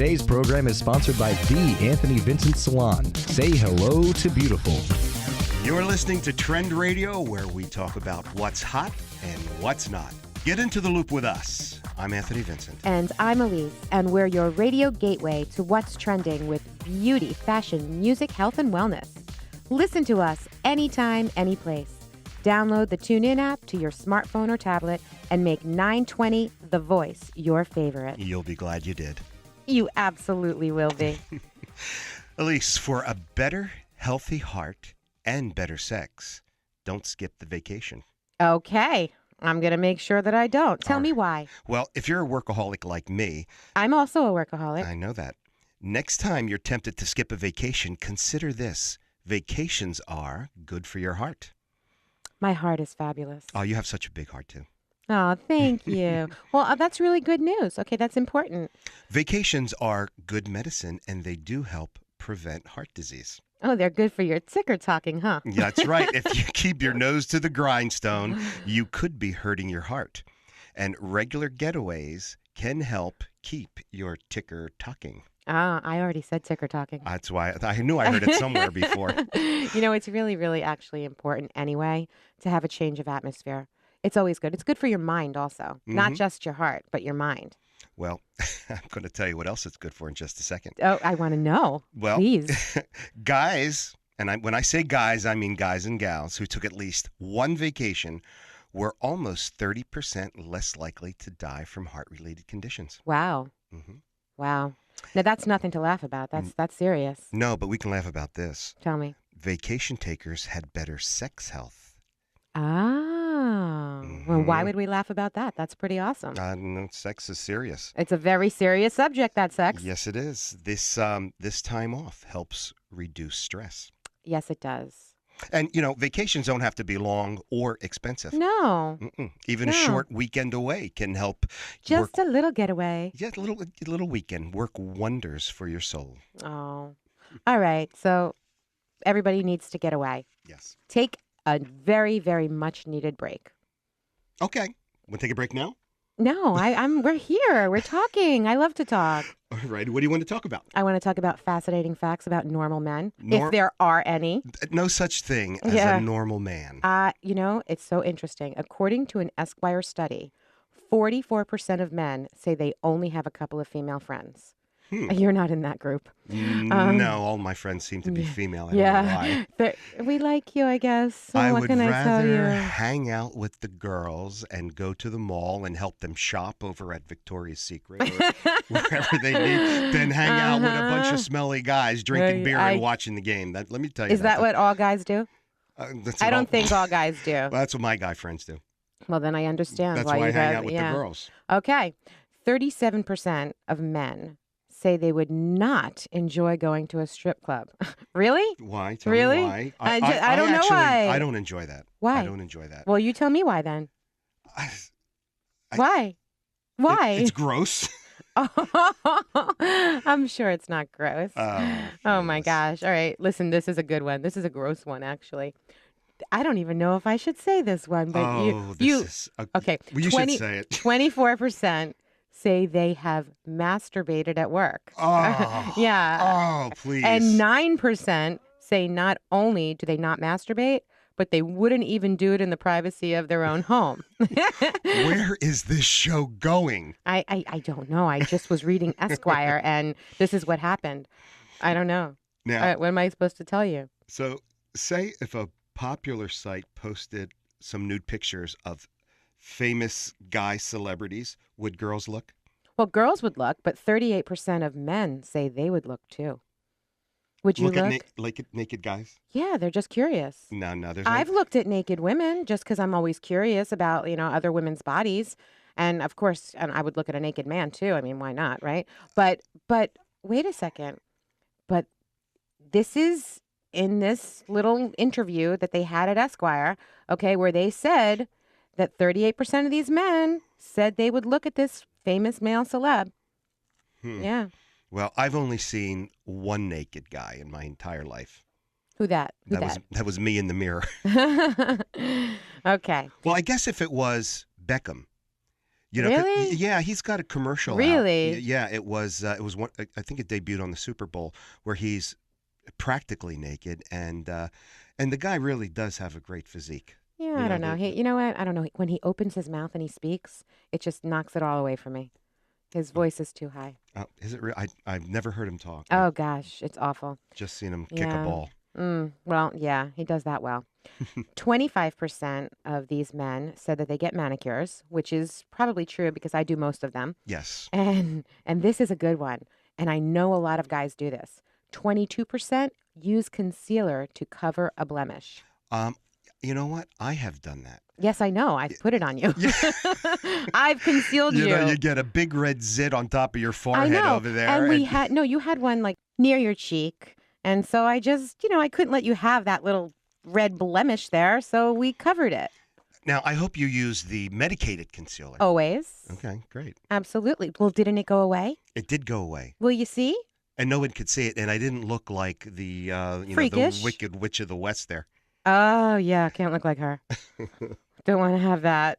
Today's program is sponsored by The Anthony Vincent Salon. Say hello to beautiful. You're listening to Trend Radio, where we talk about what's hot and what's not. Get into the loop with us. I'm Anthony Vincent. And I'm Elise, and we're your radio gateway to what's trending with beauty, fashion, music, health, and wellness. Listen to us anytime, anyplace. Download the TuneIn app to your smartphone or tablet and make 920 The Voice your favorite. You'll be glad you did. You absolutely will be. Elise, for a better, healthy heart and better sex, don't skip the vacation. Okay. I'm going to make sure that I don't. Tell me why. Well, if you're a workaholic like me... I'm also a workaholic. I know that. Next time you're tempted to skip a vacation, consider this. Vacations are good for your heart. My heart is fabulous. Oh, you have such a big heart, too. Oh, thank you. Well, that's really good news. Okay, that's important. Vacations are good medicine, and they do help prevent heart disease. Oh, they're good for your ticker talking, huh? Yeah, that's right. If you keep your nose to the grindstone, you could be hurting your heart. And regular getaways can help keep your ticker talking. Ah, I already said ticker talking. That's why I knew I heard it somewhere before. You know, it's really, really actually important anyway to have a change of atmosphere. It's always good. It's good for your mind also. Not just your heart, but your mind. Well, I'm going to tell you what else it's good for in just a second. Oh, I want to know. Well, please. Guys, and when I say guys, I mean guys and gals who took at least one vacation were almost 30% less likely to die from heart-related conditions. Wow. Mm-hmm. Wow. Now, that's nothing to laugh about. That's serious. No, but we can laugh about this. Tell me. Vacation takers had better sex health. Well, why would we laugh about that? That's pretty awesome. No, sex is serious. It's a very serious subject, that sex. Yes, it is. This time off helps reduce stress. Yes, it does. And, you know, vacations don't have to be long or expensive. No. Even a short weekend away can help. Just a little getaway. Yeah, a little weekend. Work wonders for your soul. Oh. All right. So everybody needs to get away. Yes. Take a very, very much needed break. Okay. Want to take a break now? No, we're here. We're talking. I love to talk. All right. What do you want to talk about? I want to talk about fascinating facts about normal men, if there are any. No such thing as a normal man. You know, it's so interesting. According to an Esquire study, 44% of men say they only have a couple of female friends. You're not in that group. No, all my friends seem to be female. I don't know why. We like you, I guess. So I what would can I tell you? rather hang out with the girls and go to the mall and help them shop over at Victoria's Secret or wherever they need than hang out with a bunch of smelly guys drinking beer and watching the game. Let me tell you. Is that what all guys do? I don't think all guys do. Well, that's what my guy friends do. Well, then I understand That's why I you hang out with the girls. Okay. 37% of men say they would not enjoy going to a strip club. Really? Why? Tell really? me why. I don't know why. I don't enjoy that. Why? I don't enjoy that. Well, you tell me why then. Why? Why? It's gross. I'm sure it's not gross. Oh my yes. gosh. All right. Listen, this is a good one. This is a gross one, actually. I don't even know if I should say this one, but okay. Well, you should say it. 24% say they have masturbated at work. Oh. Yeah. Oh, please. And 9% say not only do they not masturbate, but they wouldn't even do it in the privacy of their own home. Where is this show going? I don't know. I just was reading Esquire, and this is what happened. I don't know. Now, what am I supposed to tell you? So, say if a popular site posted some nude pictures of famous guy celebrities, would girls look? Well, girls would look, but 38% of men say they would look too. Would you look? At naked guys? Yeah, they're just curious. No, I've looked at naked women just because I'm always curious about, other women's bodies. And of course, and I would look at a naked man too. I mean, why not, right? But wait a second. But this is in this little interview that they had at Esquire, okay, where they said that 38% of these men said they would look at this famous male celeb. Yeah. Well, I've only seen one naked guy in my entire life. Who that? That was me in the mirror. Okay. Well, I guess if it was Beckham, You know, Really? yeah, he's got a commercial out. Really? Yeah, it was one. I think it debuted on the Super Bowl where he's practically naked, and the guy really does have a great physique. Yeah, You I know, don't know. You know what? I don't know. When he opens his mouth and he speaks, it just knocks it all away from me. His voice is too high. Is it real? I've never heard him talk. Oh gosh, it's awful. Just seen him kick a Yeah. ball. Well, yeah, he does that well. 25% of these men said that they get manicures, which is probably true because I do most of them. Yes. And this is a good one. And I know a lot of guys do this. 22% use concealer to cover a blemish. You know what? I have done that. Yes, I know. I've put it on you. Yeah. I've concealed you. You know, you get a big red zit on top of your I forehead know. over there. And you had one like near your cheek. And so I just, I couldn't let you have that little red blemish there. So we covered it. Now, I hope you use the medicated concealer. Always. Okay, great. Absolutely. Well, didn't it go away? It did go away. Will you see? And no one could see it, and I didn't look like the the Freakish. Wicked Witch of the West there. Oh, yeah. Can't look like her. Don't want to have that.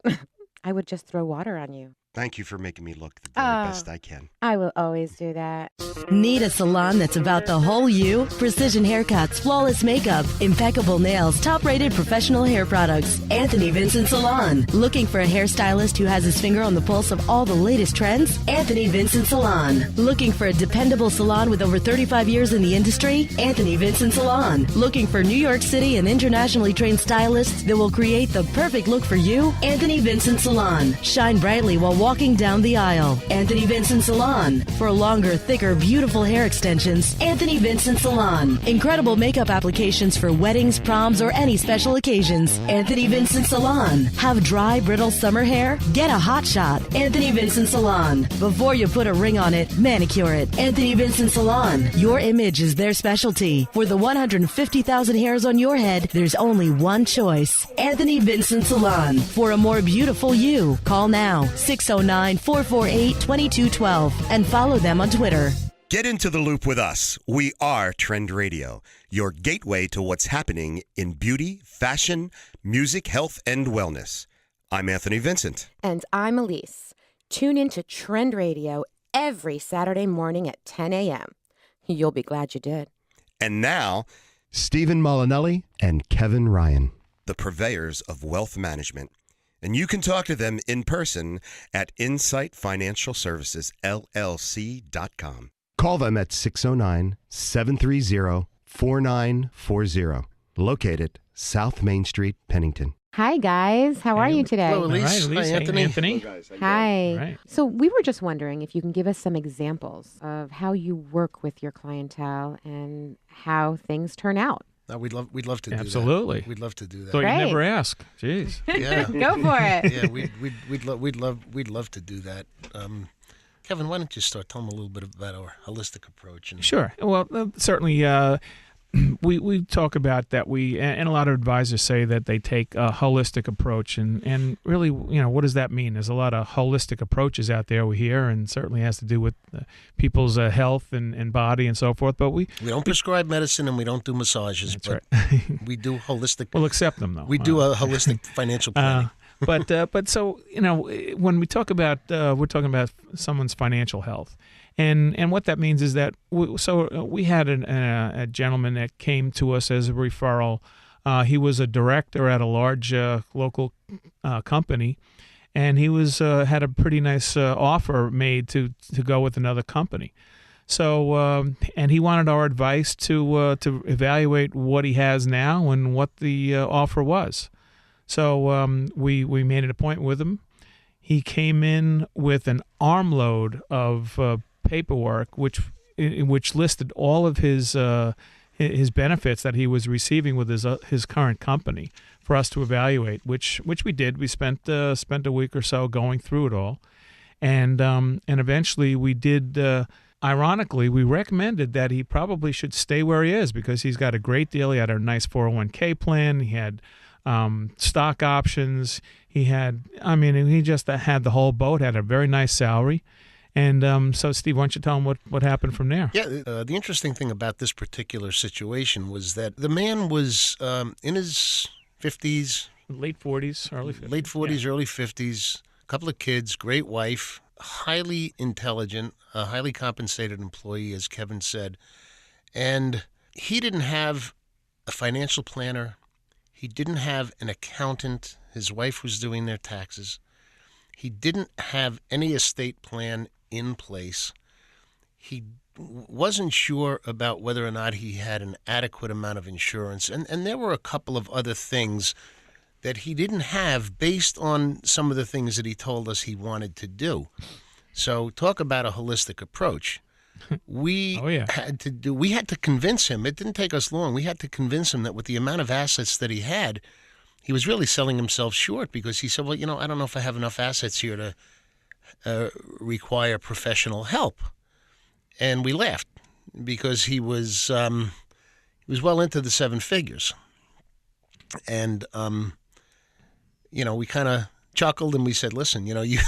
I would just throw water on you. Thank you for making me look the very best I can. I will always do that. Need a salon that's about the whole you? Precision haircuts, flawless makeup, impeccable nails, top-rated professional hair products. Anthony Vincent Salon. Looking for a hairstylist who has his finger on the pulse of all the latest trends? Anthony Vincent Salon. Looking for a dependable salon with over 35 years in the industry? Anthony Vincent Salon. Looking for New York City and internationally trained stylists that will create the perfect look for you? Anthony Vincent Salon. Shine brightly while walking down the aisle. Anthony Vincent Salon. For longer, thicker, beautiful hair extensions, Anthony Vincent Salon. Incredible makeup applications for weddings, proms, or any special occasions. Anthony Vincent Salon. Have dry, brittle summer hair? Get a hot shot. Anthony Vincent Salon. Before you put a ring on it, manicure it. Anthony Vincent Salon. Your image is their specialty. For the 150,000 hairs on your head, there's only one choice. Anthony Vincent Salon. For a more beautiful you, call now 609-448-2212 and follow them on Twitter. Get into the loop with us. We are Trend Radio, your gateway to what's happening in beauty, fashion, music, health, and wellness. I'm Anthony Vincent. And I'm Elise. Tune in to Trend Radio every Saturday morning at 10 a.m. You'll be glad you did. And now, Stephen Molinelli and Kevin Ryan. the purveyors of wealth management. And you can talk to them in person at Insight Financial Services, LLC.com. Call them at 609-730-4940. Located South Main Street, Pennington. Hi, guys. How are you today? Hello, Elise. All right, Elise. Hi, Hey, Anthony. Hi. Right. So we were just wondering if you can give us some examples of how you work with your clientele and how things turn out. We'd love to do Absolutely. that. We'd love to do that. So you Great. never ask. Jeez. Yeah. Go for it. Yeah, we'd love to do that. Kevin, why don't you start? Tell them a little bit about our holistic approach. And Sure. Well, certainly we talk about that. And a lot of advisors say that they take a holistic approach. And really, what does that mean? There's a lot of holistic approaches out there we hear, and certainly has to do with people's health and body and so forth. But we don't prescribe medicine and we don't do massages, That's but right. we do holistic. We'll accept them, though. We do a holistic financial planning. But so when we talk about we're talking about someone's financial health, and what that means is that we had a gentleman that came to us as a referral. He was a director at a large local company, and he was had a pretty nice offer made to go with another company. So and he wanted our advice to evaluate what he has now and what the offer was. So we made an appointment with him. He came in with an armload of paperwork, which listed all of his benefits that he was receiving with his current company for us to evaluate. Which we did. We spent a week or so going through it all, and eventually we did. Ironically, we recommended that he probably should stay where he is because he's got a great deal. He had a nice 401k plan. He had stock options. He just had the whole boat, had a very nice salary. And so, Steve, why don't you tell him what happened from there? Yeah, the interesting thing about this particular situation was that the man was in his 50s. Late 40s, early 50s. Late 40s, early 50s, couple of kids, great wife, highly intelligent, a highly compensated employee, as Kevin said. And he didn't have a financial planner. He didn't have an accountant. His wife was doing their taxes. He didn't have any estate plan in place. He wasn't sure about whether or not he had an adequate amount of insurance. And there were a couple of other things that he didn't have based on some of the things that he told us he wanted to do. So talk about a holistic approach. We had to convince him. It didn't take us long. We had to convince him that with the amount of assets that he had, he was really selling himself short, because he said, well, I don't know if I have enough assets here to require professional help. And we laughed, because he was well into the seven figures. And, we kind of chuckled and we said, listen, you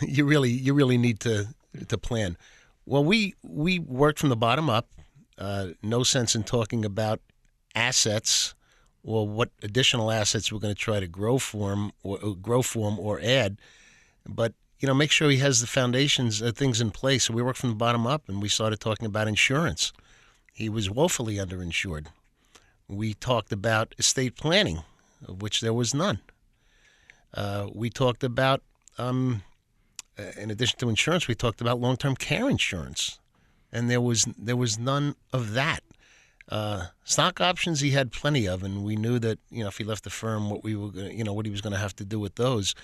you really need to plan. Well, we worked from the bottom up. No sense in talking about assets or what additional assets we're going to try to grow from or add. But, make sure he has the foundations, things in place. So we worked from the bottom up, and we started talking about insurance. He was woefully underinsured. We talked about estate planning, of which there was none. We talked about, in addition to insurance, we talked about long-term care insurance, and there was none of that. Stock options he had plenty of, and we knew that if he left the firm, what he was going to have to do with those.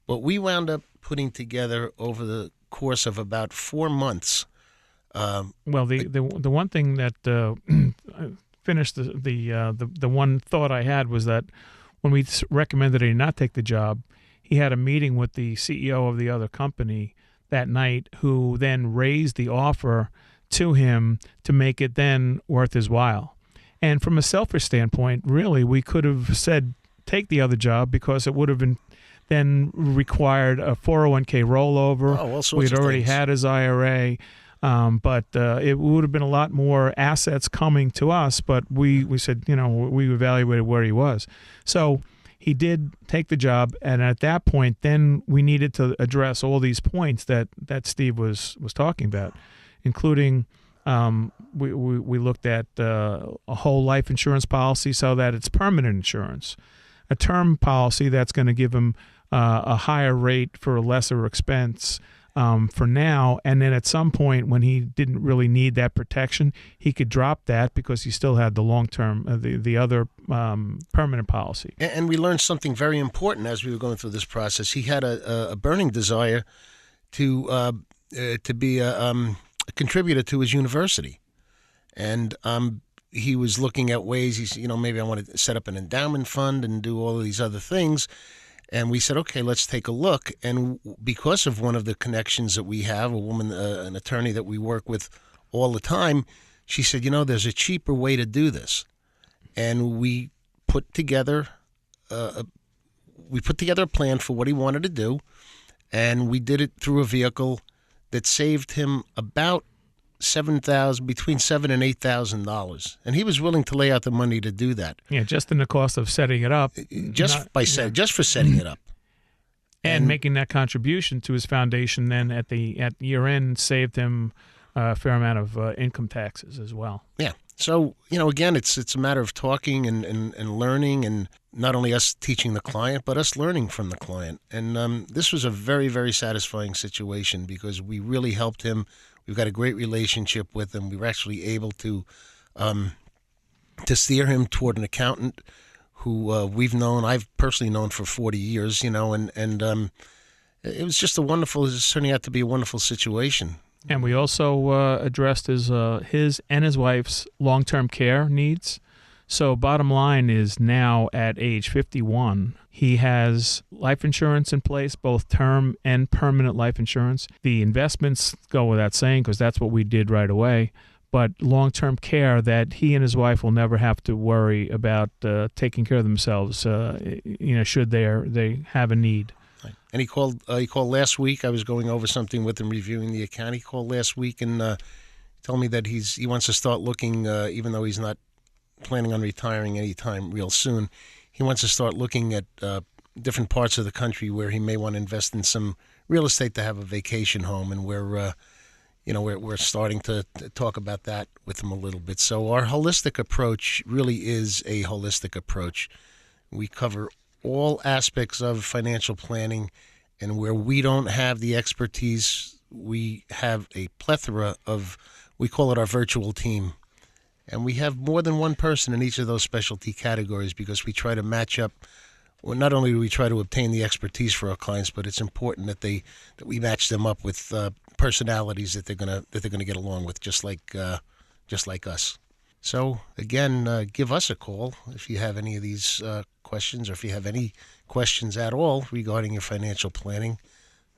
But we wound up putting together over the course of about 4 months. The one thing that finished the one thought I had was that when we recommended he not take the job, he had a meeting with the CEO of the other company that night, who then raised the offer to him to make it then worth his while. And from a selfish standpoint, really, we could have said take the other job, because it would have been then required a 401k rollover. All sorts We'd of already things. had his IRA. But it would have been a lot more assets coming to us. But we said, we evaluated where he was. So he did take the job. And at that point, then we needed to address all these points that Steve was talking about, including we looked at a whole life insurance policy so that it's permanent insurance, a term policy that's going to give him a higher rate for a lesser expense for now, and then at some point when he didn't really need that protection, he could drop that because he still had the long-term, the other permanent policy. And we learned something very important as we were going through this process. He had a burning desire to be a contributor to his university, and he was looking at ways. He said, maybe I want to set up an endowment fund and do all of these other things. And we said, okay, let's take a look. And because of one of the connections that we have, a woman, an attorney that we work with all the time, she said, there's a cheaper way to do this. And we put together a plan for what he wanted to do, and we did it through a vehicle that saved him about between $7,000 and $8,000, and he was willing to lay out the money to do that. Yeah, just in the cost of setting it up, just for setting it up, and making that contribution to his foundation. Then at year end, saved him a fair amount of income taxes as well. Yeah. So again, it's a matter of talking and learning, and not only us teaching the client, but us learning from the client. And this was a very, very satisfying situation because we really helped him. We've got a great relationship with him. We were actually able to steer him toward an accountant who I've personally known for 40 years, and it was just it's turning out to be a wonderful situation. And we also addressed his and his wife's long-term care needs. So bottom line is now at age 51, he has life insurance in place, both term and permanent life insurance. The investments go without saying because that's what we did right away. But long-term care that he and his wife will never have to worry about taking care of themselves, should they have a need. And he called last week. I was going over something with him, reviewing the account. He called last week and told me that he wants to start looking, even though he's not planning on retiring anytime real soon. He wants to start looking at different parts of the country where he may want to invest in some real estate to have a vacation home, and we're starting to talk about that with him a little bit. So our holistic approach really is a holistic approach. We cover all aspects of financial planning, and where we don't have the expertise, we have a plethora of, we call it our virtual team. And we have more than one person in each of those specialty categories because we try to match up. Well, not only do we try to obtain the expertise for our clients, but it's important that we match them up with personalities that they're gonna get along with, just like us. So again, give us a call if you have any of these questions, or if you have any questions at all regarding your financial planning.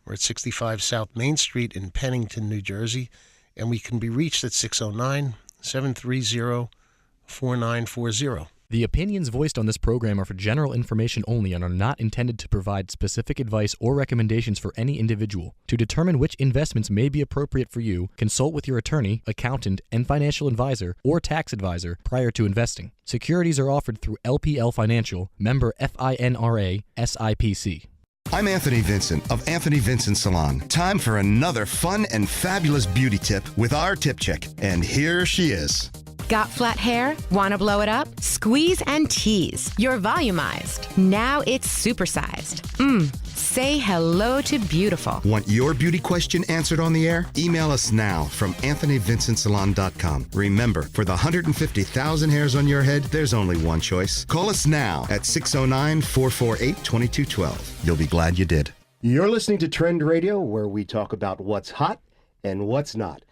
We're at 65 South Main Street in Pennington, New Jersey, and we can be reached at 609-730-4940. The opinions voiced on this program are for general information only and are not intended to provide specific advice or recommendations for any individual. To determine which investments may be appropriate for you, consult with your attorney, accountant, and financial advisor or tax advisor prior to investing. Securities are offered through LPL Financial, member FINRA, SIPC. I'm Anthony Vincent of Anthony Vincent Salon. Time for another fun and fabulous beauty tip with our tip chick. And here she is. Got flat hair? Want to blow it up? Squeeze and tease. You're volumized. Now it's supersized. Say hello to beautiful. Want your beauty question answered on the air? Email us now from AnthonyVincentSalon.com. Remember, for the 150,000 hairs on your head, there's only one choice. Call us now at 609-448-2212. You'll be glad you did. You're listening to Trend Radio, where we talk about what's hot and what's not.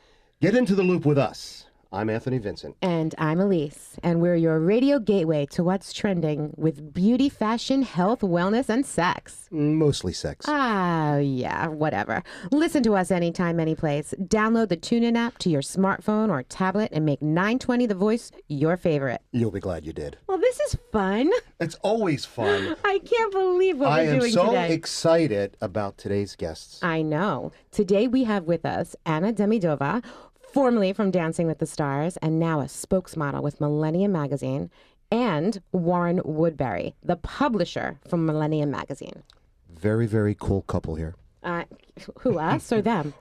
Get into the loop with us. I'm Anthony Vincent. And I'm Elise. And we're your radio gateway to what's trending with beauty, fashion, health, wellness, and sex. Mostly sex. Yeah, whatever. Listen to us anytime, any place. Download the TuneIn app to your smartphone or tablet and make 920 The Voice your favorite. You'll be glad you did. Well, this is fun. It's always fun. I can't believe what we're doing today. I today. am so excited about today's guests. I know. Today we have with us Anna Demidova, formerly from Dancing with the Stars, and now a spokesmodel with Millennium Magazine, and Warren Woodbury, the publisher from Millennium Magazine. Very, very cool couple here. Who, us or them?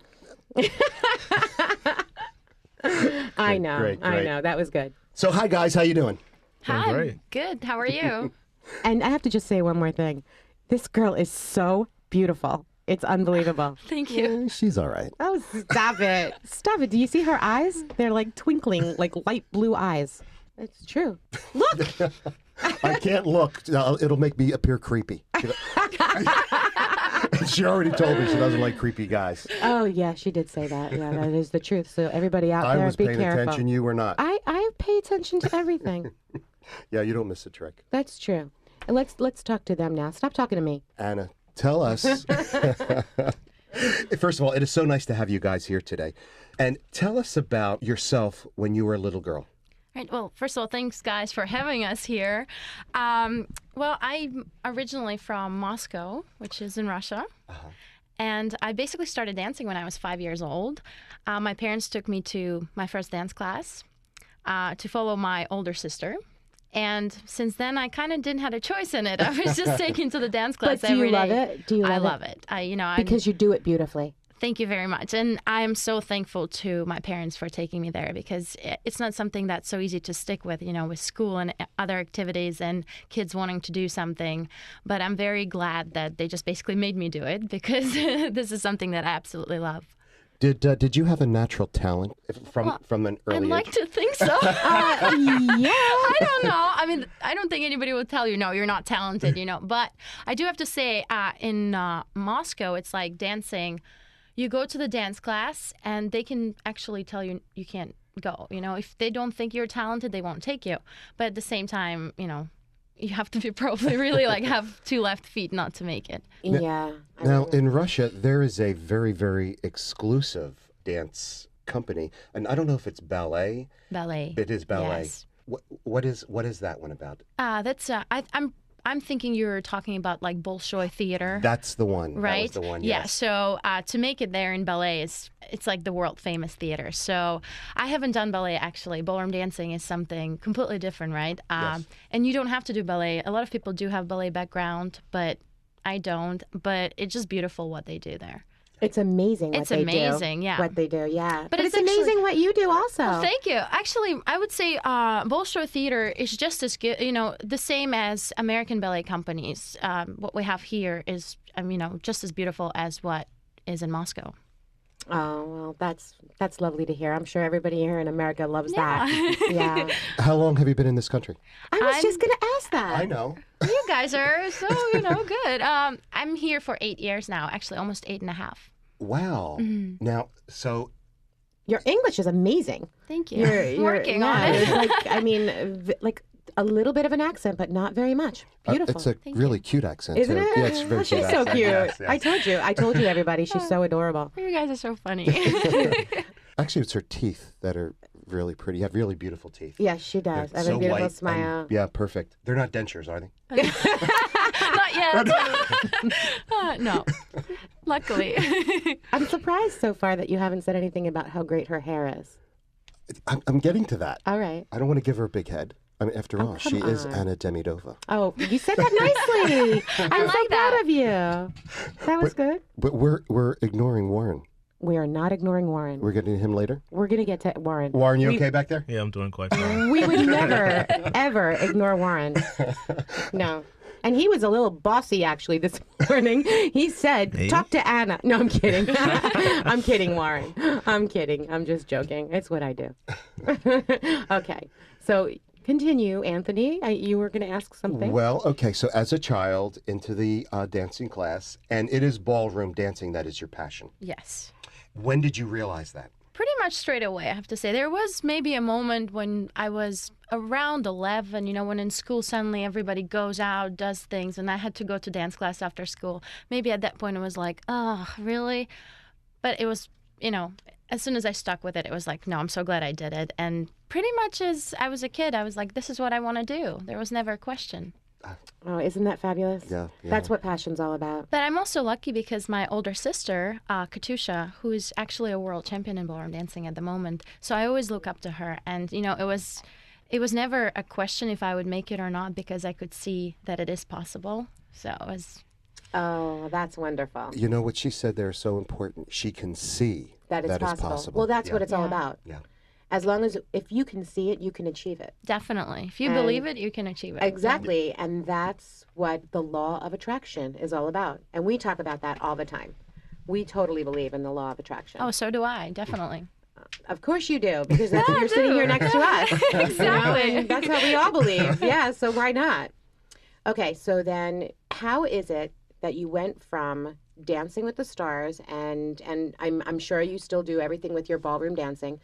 I know. Great. I know. That was good. So, hi, guys. How you doing? Hi. Great. Good. How are you? And I have to just say one more thing. This girl is so beautiful. It's unbelievable. Thank you. She's all right. Oh, stop it. Stop it. Do you see her eyes? They're like twinkling, like light blue eyes. It's true. Look. I can't look. It'll make me appear creepy. She already told me she doesn't like creepy guys. Oh, yeah, she did say that. Yeah, that is the truth. So everybody out there, was be paying careful. attention. You were not. I pay attention to everything. Yeah, you don't miss a trick. That's true. And let's talk to them now. Stop talking to me. Anna, tell us. First of all, it is so nice to have you guys here today. And tell us about yourself when you were a little girl. Right. Well, first of all, thanks, guys, for having us here. Well, I'm originally from Moscow, which is in Russia. Uh-huh. And I basically started dancing when I was 5 years old. My parents took me to my first dance class to follow my older sister. And since then, I kind of didn't have a choice in it. I was just taken to the dance class every day. But do you love it? Do you love it? I love it. Because you do it beautifully. Thank you very much. And I am so thankful to my parents for taking me there, because it's not something that's so easy to stick with, with school and other activities and kids wanting to do something. But I'm very glad that they just basically made me do it, because this is something that I absolutely love. Did you have a natural talent from an early age? I'd like to think so. Yeah. I don't know. I mean, I don't think anybody will tell you, no, you're not talented, But I do have to say, in Moscow, it's like dancing. You go to the dance class, and they can actually tell you you can't go. If they don't think you're talented, they won't take you. But at the same time, you have to be probably really have two left feet not to make it. Yeah. Now, in Russia, there is a very, very exclusive dance company. And I don't know if it's ballet. Ballet. It is ballet. Yes. What is that one about? That's I'm thinking you're talking about like Bolshoi Theater. That's the one. Right? That was the one, Yeah, yes. so to make it there in ballet, it's like the world famous theater. So I haven't done ballet, actually. Ballroom dancing is something completely different, right? Yes. And you don't have to do ballet. A lot of people do have ballet background, but I don't, but it's just beautiful what they do there. It's amazing what It's they amazing, do. yeah. What they do, yeah. But it's it's actually- amazing what you do also. Oh, thank you. Actually, I would say Bolshoi Theater is just as good, the same as American ballet companies. What we have here is, just as beautiful as what is in Moscow. Oh, well, that's lovely to hear. I'm sure everybody here in America loves that. Yeah. How long have you been in this country? I was just going to ask that. I know. You guys are so, good. I'm here for 8 years now, actually almost 8.5. Wow. Now, so Your English is amazing. Thank you. You're Working on it. It's like a little bit of an accent, but not very much. Beautiful. it's a really cute accent. Isn't too. it? Yeah, it's a very She's cute so accent. cute. Yes, yes. I told you, everybody. She's so adorable. You guys are so funny. Actually, it's her teeth that are really pretty. You have really beautiful teeth. Yes, she does. I They're have a so beautiful white and- smile. yeah, perfect. They're not dentures, are they? Not yet. No. Luckily. I'm surprised so far that you haven't said anything about how great her hair is. I'm getting to that. All right. I don't want to give her a big head. I mean, after all, she come is on. Anna Demidova. Oh, you said that nicely. I'm so like proud that. of you. That was good. But we're ignoring Warren. We are not ignoring Warren. We're getting to him later. We're going to get to Warren. Warren, you okay back there? Yeah, I'm doing quite fine. We would never, ever ignore Warren. No. And he was a little bossy, actually, this morning. He said, talk to Anna. No, I'm kidding. I'm kidding, Warren. I'm kidding. I'm just joking. It's what I do. Okay. So continue, Anthony. You were going to ask something? Well, okay. So as a child, into the dancing class, and it is ballroom dancing that is your passion. Yes. When did you realize that? Pretty much straight away, I have to say. There was maybe a moment when I was around 11, when in school suddenly everybody goes out, does things, and I had to go to dance class after school. Maybe at that point it was like, oh, really? But it was, as soon as I stuck with it, it was like, no, I'm so glad I did it. And pretty much as I was a kid, I was like, this is what I want to do. There was never a question. Oh, isn't that fabulous? Yeah. That's what passion's all about. But I'm also lucky because my older sister, Katusha, who is actually a world champion in ballroom dancing at the moment, so I always look up to her. And, it was never a question if I would make it or not because I could see that it is possible. So it was... Oh, that's wonderful. You know what she said there is so important. She can see That it's possible. Well, that's what it's all about. Yeah. As long as, if you can see it, you can achieve it. Definitely. If you And- believe it, you can achieve it. Exactly. And that's what the law of attraction is all about. And we talk about that all the time. We totally believe in the law of attraction. Oh, so do I. Definitely. Of course you do, because that's what you're sitting here next to us. Exactly. And that's how we all believe. Yeah, so why not? Okay, so then how is it that you went from Dancing with the Stars, and I'm sure you still do everything with your ballroom dancing.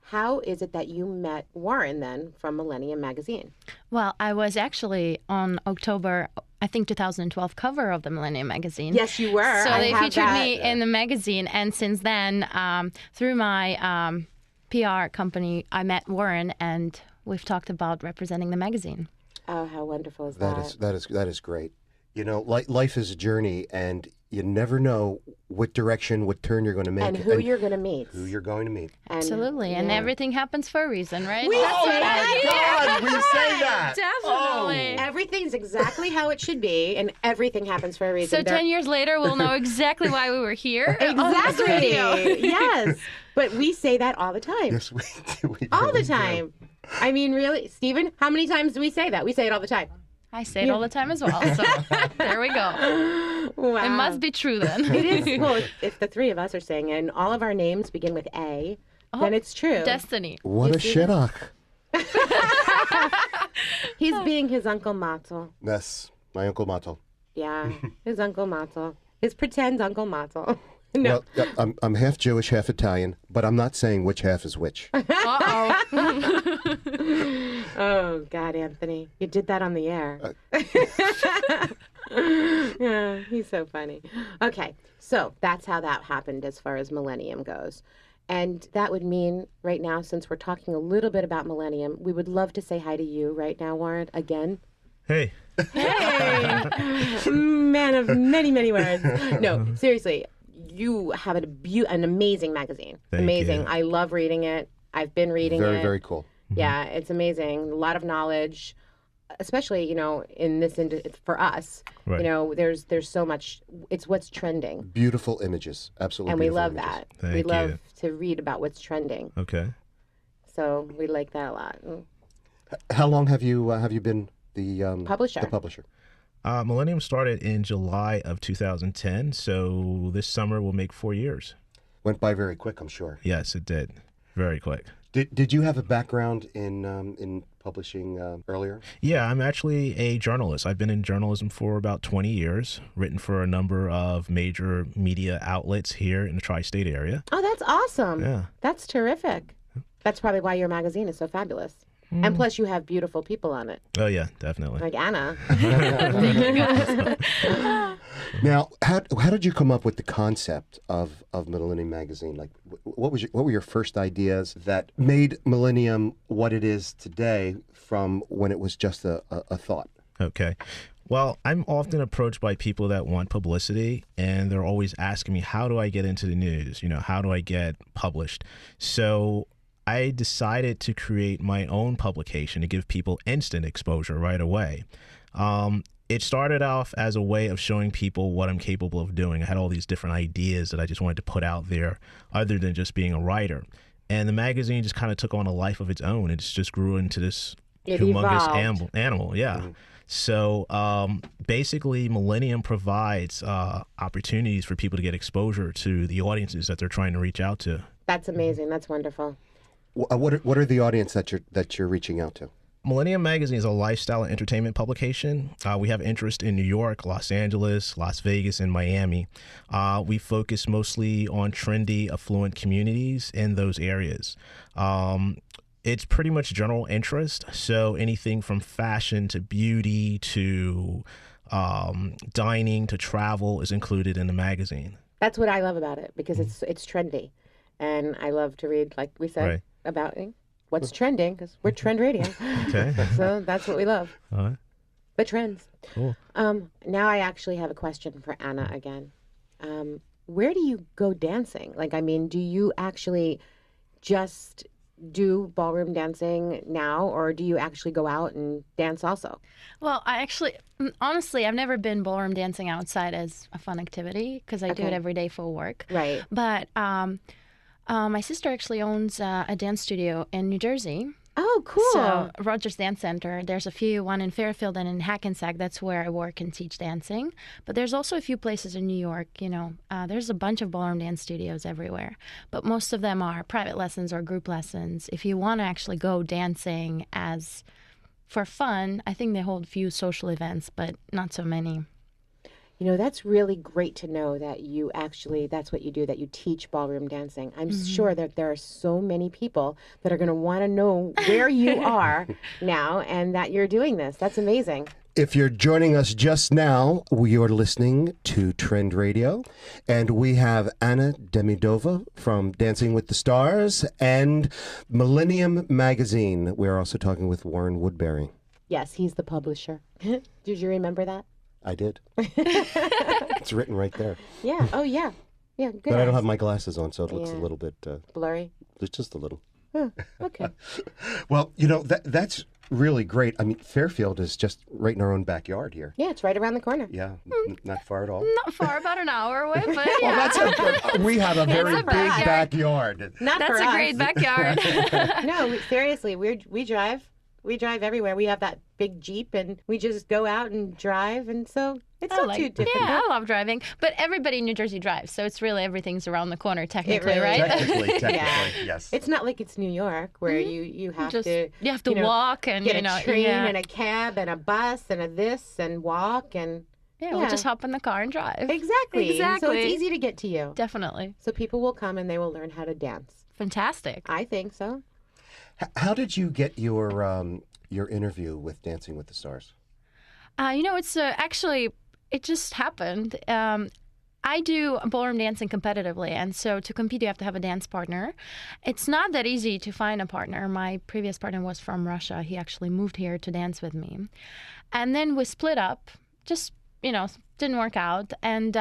How is it that you met Warren then from Millennium Magazine? Well, I was actually on October, I think 2012 cover of the Millennium Magazine. Yes, you were. So I they have featured that. me in the magazine, and since then, through my PR company, I met Warren, and we've talked about representing the magazine. Oh, how wonderful is that? That is great. Life is a journey, and you never know what direction, what turn you're going to make, And who you're going to meet. who you're going to meet. And, Absolutely, and yeah. everything happens for a reason, right? We That's say what I that. God, we say that. Definitely. Everything's exactly how it should be, and everything happens for a reason. So 10 years later, we'll know exactly why we were here on this Exactly. radio. Yes. But we say that all the time. Yes, we do. We All the really do. time. I mean, really, Stephen, how many times do we say that? We say it all the time. I say it all the time as well. So there we go. Wow. It must be true then. It is. Well, if the three of us are saying it, and all of our names begin with A, then it's true. Destiny. What a shidduch. He's being his Uncle Matzel. Yes, my Uncle Mato. Yeah, his Uncle Matzel. His pretend Uncle Matzel. No. Well, I'm half Jewish, half Italian, but I'm not saying which half is which. Oh, God, Anthony. You did that on the air. Yeah, he's so funny. Okay, so that's how that happened as far as Millennium goes. And that would mean right now, since we're talking a little bit about Millennium, we would love to say hi to you right now, Warren, again. Hey. Hey! Man of many, many words. No, seriously, you have an amazing magazine. Thank amazing. you. I love reading it. I've been reading it. Very, very cool. Yeah, it's amazing. A lot of knowledge. especially, in this for us, Right. there's so much. It's what's trending, Beautiful images, absolutely. and we beautiful love images. that. Thank we you. love to read about what's trending, Okay. so we like that a lot. How long have you been the Publisher. The publisher. Millennium started in July of 2010, so this summer will make 4 years. Went by very quick, I'm sure. Yes, it did. Very quick. Did you have a background in publishing earlier? Yeah, I'm actually a journalist. I've been in journalism for about 20 years, written for a number of major media outlets here in the tri-state area. Oh, that's awesome. Yeah. That's terrific. That's probably why your magazine is so fabulous. And plus, you have beautiful people on it, Oh, yeah, definitely. like Anna. Now, how did you come up with the concept of Millennium Magazine? Like, what were your first ideas that made Millennium what it is today from when it was just a thought? Okay. Well, I'm often approached by people that want publicity, and they're always asking me, how do I get into the news? How do I get published? So I decided to create my own publication to give people instant exposure right away. It started off as a way of showing people what I'm capable of doing. I had all these different ideas that I just wanted to put out there other than just being a writer. And the magazine just kind of took on a life of its own. It just grew into this humongous animal. Yeah. Mm-hmm. So basically, Millennium provides opportunities for people to get exposure to the audiences that they're trying to reach out to. That's amazing. That's wonderful. What are the audience that you're reaching out to? Millennium Magazine is a lifestyle and entertainment publication. We have interest in New York, Los Angeles, Las Vegas, and Miami. We focus mostly on trendy, affluent communities in those areas. It's pretty much general interest, so anything from fashion to beauty to dining to travel is included in the magazine. That's what I love about it, because it's trendy, and I love to read, like we said, Right. about what's trending, because we're Trend Radio. Okay. So that's what we love. All right. The trends. Cool. Now I actually have a question for Anna again. Where do you go dancing? Do you actually just do ballroom dancing now, or do you actually go out and dance also? Well, honestly, I've never been ballroom dancing outside as a fun activity because I do it every day for work. Right. But my sister actually owns a dance studio in New Jersey. Oh, cool. So Rogers Dance Center. There's a few, one in Fairfield and in Hackensack. That's where I work and teach dancing. But there's also a few places in New York. There's a bunch of ballroom dance studios everywhere. But most of them are private lessons or group lessons. If you want to actually go dancing as for fun, I think they hold few social events, but not so many. That's really great to know that that's what you do, that you teach ballroom dancing. I'm sure that there are so many people that are going to want to know where you are now and that you're doing this. That's amazing. If you're joining us just now, we are listening to Trend Radio, and we have Anna Demidova from Dancing with the Stars and Millennium Magazine. We're also talking with Warren Woodbury. Yes, he's the publisher. Did you remember that? I did. It's written right there. Yeah. Oh, yeah. Yeah, good. But I don't have my glasses on, so it looks a Yeah. little bit... blurry. just a little. Okay. Well, that's really great. Fairfield is just right in our own backyard here. Yeah, it's right around the corner. Yeah, not far at all. Not far, about an hour away, but Well, yeah. we have a very a big backyard. backyard. Not That's for a us. great backyard. No, seriously, we drive. We drive everywhere. We have that big Jeep, and we just go out and drive, and so it's not too difficult. Yeah, I love driving. But everybody in New Jersey drives, so it's really everything's around the corner, technically, really right? Technically, Yeah. yes. It's not like it's New York where you have to You have to walk and get a train yeah. and a cab and a bus and a this and walk and We'll just hop in the car and drive. Exactly. So Exactly. it's easy to get to you. Definitely. So people will come and they will learn how to dance. Fantastic. I think so. How did you get your interview with Dancing with the Stars? It's actually, it just happened. I do ballroom dancing competitively, and so to compete, you have to have a dance partner. It's not that easy to find a partner. My previous partner was from Russia. He actually moved here to dance with me. And then we split up, just didn't work out. And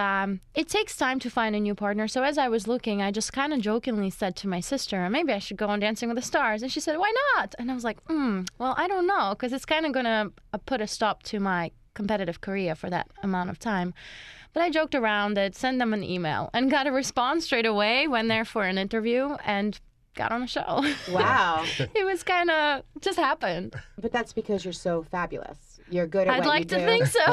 it takes time to find a new partner. So as I was looking, I just kind of jokingly said to my sister, maybe I should go on Dancing with the Stars. And she said, why not? And I was like, well, I don't know, because it's kind of going to put a stop to my competitive career for that amount of time. But I joked around it, sent them an email, and got a response straight away, went there for an interview, and got on a show. Wow. It was kind of just happened. But that's because you're so fabulous. You're good at I'd what like you to do. think so.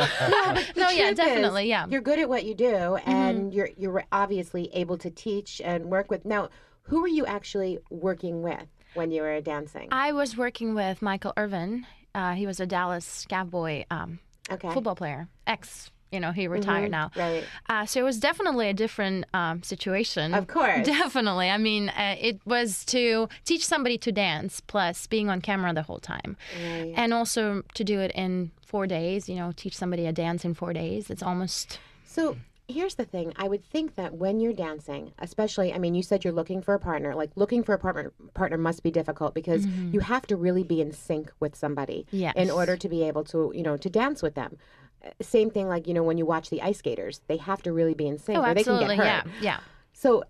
No, yeah, Truth definitely, is, yeah. You're good at what you do, and you're obviously able to teach and work with. Now, who were you actually working with when you were dancing? I was working with Michael Irvin. He was a Dallas Cowboy football player, he retired now. Right. So it was definitely a different situation. Of course. Definitely. I mean, it was to teach somebody to dance, plus being on camera the whole time. Right. And also to do it in 4 days, teach somebody a dance in 4 days. It's almost... So here's the thing. I would think that when you're dancing, especially, you said you're looking for a partner. Like, looking for a partner must be difficult because you have to really be in sync with somebody in order to be able to, to dance with them. Same thing like, when you watch the ice skaters, they have to really be in sync or they can get hurt. Yeah. So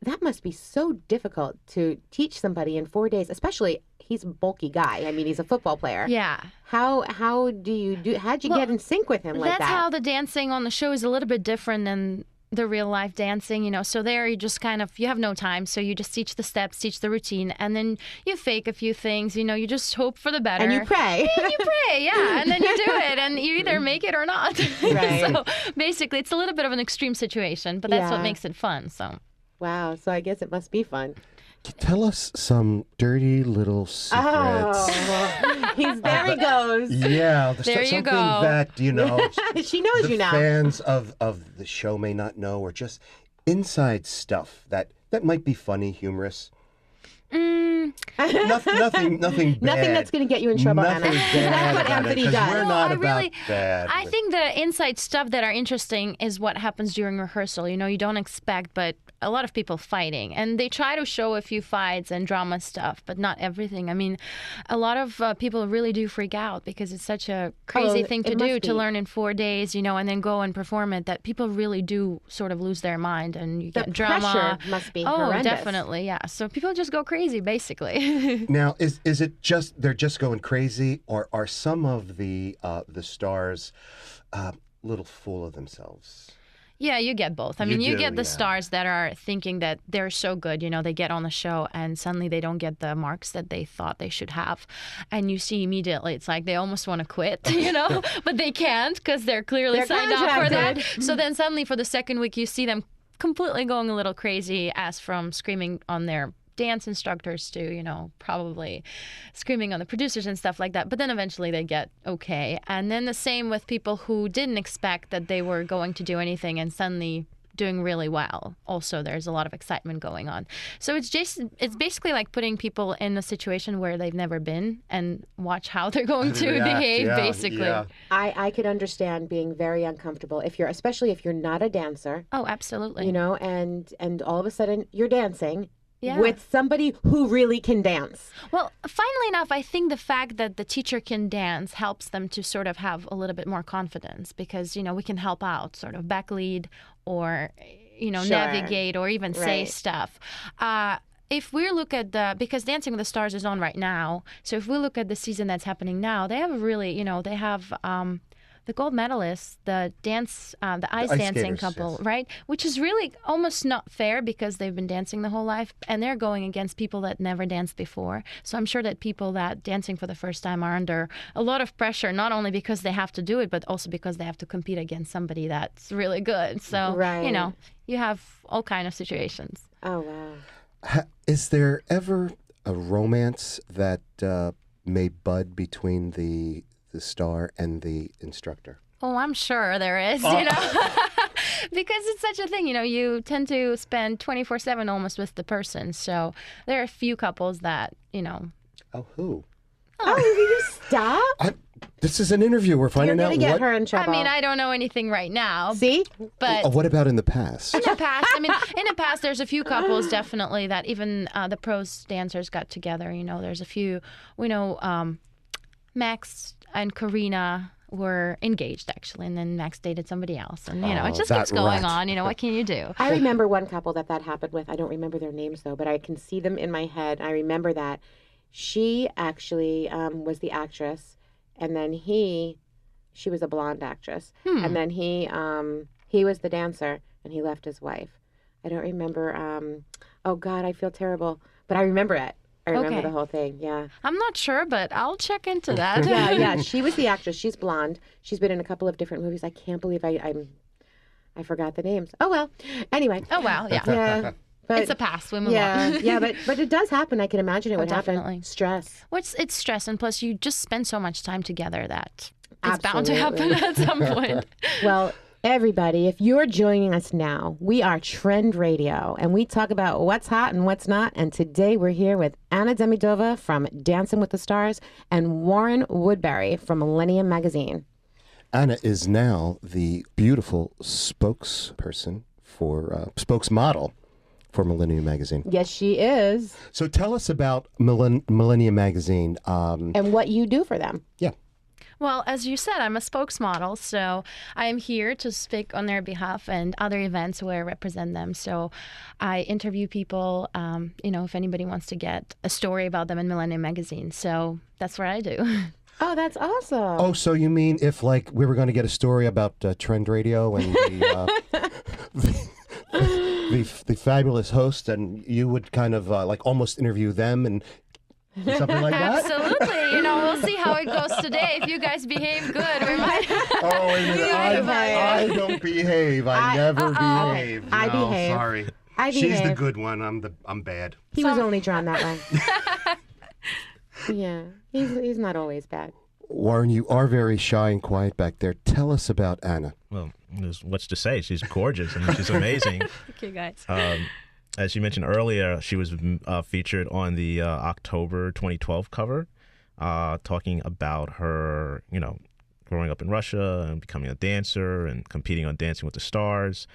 that must be so difficult to teach somebody in 4 days, especially he's a bulky guy. He's a football player. Yeah. How'd you get in sync with him like that? That's how the dancing on the show is a little bit different than the real life dancing, So there you just you have no time. So you just teach the steps, teach the routine, and then you fake a few things, you just hope for the better. And you pray. And you pray, yeah. And then you do it and you either make it or not. Right. So basically it's a little bit of an extreme situation, but that's what makes it fun. So. Wow. So I guess it must be fun. Tell us some dirty little secrets. Oh, there he goes. Yeah, there you something go. that, she knows you now. Fans of the show may not know, or just inside stuff that might be funny, humorous. Nothing bad. Nothing that's going to get you in trouble, Nothing Anna. bad That's what about it, Anthony 'cause does. we're not about bad. I think the inside stuff that are interesting is what happens during rehearsal. You don't expect, but a lot of people fighting. And they try to show a few fights and drama stuff, but not everything. A lot of people really do freak out because it's such a crazy thing to do, to learn in 4 days, and then go and perform it, that people really do sort of lose their mind and you get drama. The pressure must be horrendous. Definitely, yeah. So people just go crazy, basically. Now, is it just they're just going crazy, or are some of the stars a little full of themselves? Yeah, you get both. You get the stars that are thinking that they're so good, they get on the show and suddenly they don't get the marks that they thought they should have. And you see immediately, it's like they almost want to quit, but they can't because they're clearly signed up for that. So then suddenly for the second week, you see them completely going a little crazy, as from screaming on their dance instructors to, probably screaming on the producers and stuff like that. But then eventually they get okay. And then the same with people who didn't expect that they were going to do anything and suddenly doing really well. Also, there's a lot of excitement going on. So it's basically like putting people in a situation where they've never been and watch how they're going to behave, basically. Yeah. I could understand being very uncomfortable especially if you're not a dancer. Oh, absolutely. And all of a sudden you're dancing with somebody who really can dance. Well, funnily enough, I think the fact that the teacher can dance helps them to sort of have a little bit more confidence because, we can help out, sort of back lead or, navigate or even say stuff. If we look at because Dancing with the Stars is on right now, so if we look at the season that's happening now, they have a really, they have the gold medalists, the ice dancing skaters, couple, yes. right? Which is really almost not fair because they've been dancing the whole life and they're going against people that never danced before. So I'm sure that people that dancing for the first time are under a lot of pressure, not only because they have to do it, but also because they have to compete against somebody that's really good. So, you have all kind of situations. Oh, wow. Is there ever a romance that may bud between the star and the instructor? Oh, I'm sure there is, because it's such a thing, you tend to spend 24/7 almost with the person. So there are a few couples that, Oh, who? Oh, you stop? This is an interview. We're finding You're out gonna get what... her in trouble. I don't know anything right now. See? But what about in the past? in the past, there's a few couples definitely that even the pros dancers got together. There's a few, we know Max and Karina were engaged actually, and then Max dated somebody else, and it just that keeps going rat. on. What can you do? I remember one couple that happened with. I don't remember their names though, but I can see them in my head. I remember that she actually was the actress, and then she was a blonde actress, and then he was the dancer, and he left his wife. I don't remember. Oh God, I feel terrible, but I remember it. I remember the whole thing. Yeah. I'm not sure, but I'll check into that. Yeah. She was the actress. She's blonde. She's been in a couple of different movies. I can't believe I forgot the names. Oh well. Anyway. Oh wow. Yeah. Yeah. But, it's a pass. We move yeah, on. yeah, but it does happen. I can imagine it would definitely. happen. Stress. It's stress, and plus you just spend so much time together that it's bound to happen at some point. Well, everybody, if you're joining us now, we are Trend Radio, and we talk about what's hot and what's not. And today we're here with Anna Demidova from Dancing with the Stars and Warren Woodbury from Millennium Magazine. Anna is now the beautiful spokesperson for spokesmodel for Millennium Magazine. Yes, she is. So tell us about Millennium Magazine. And what you do for them. Yeah. Well, as you said, I'm a spokesmodel, so I am here to speak on their behalf and other events where I represent them. So I interview people, if anybody wants to get a story about them in Millennium Magazine. So that's what I do. Oh, that's awesome. Oh, so you mean if we were going to get a story about Trend Radio and the fabulous host, and you would kind of almost interview them and something like that? Absolutely. We'll see how it goes today. If you guys behave good, we might. Oh, wait a minute. I don't behave. I never behave. I behave. Sorry. I She's behave. the good one. I'm bad. He was only drawn that way. Yeah, he's not always bad. Warren, you are very shy and quiet back there. Tell us about Anna. Well, there's what's to say. She's gorgeous. I mean, she's amazing. Thank you, guys. As you mentioned earlier, she was featured on the October 2012 cover, talking about her, growing up in Russia and becoming a dancer and competing on Dancing with the Stars.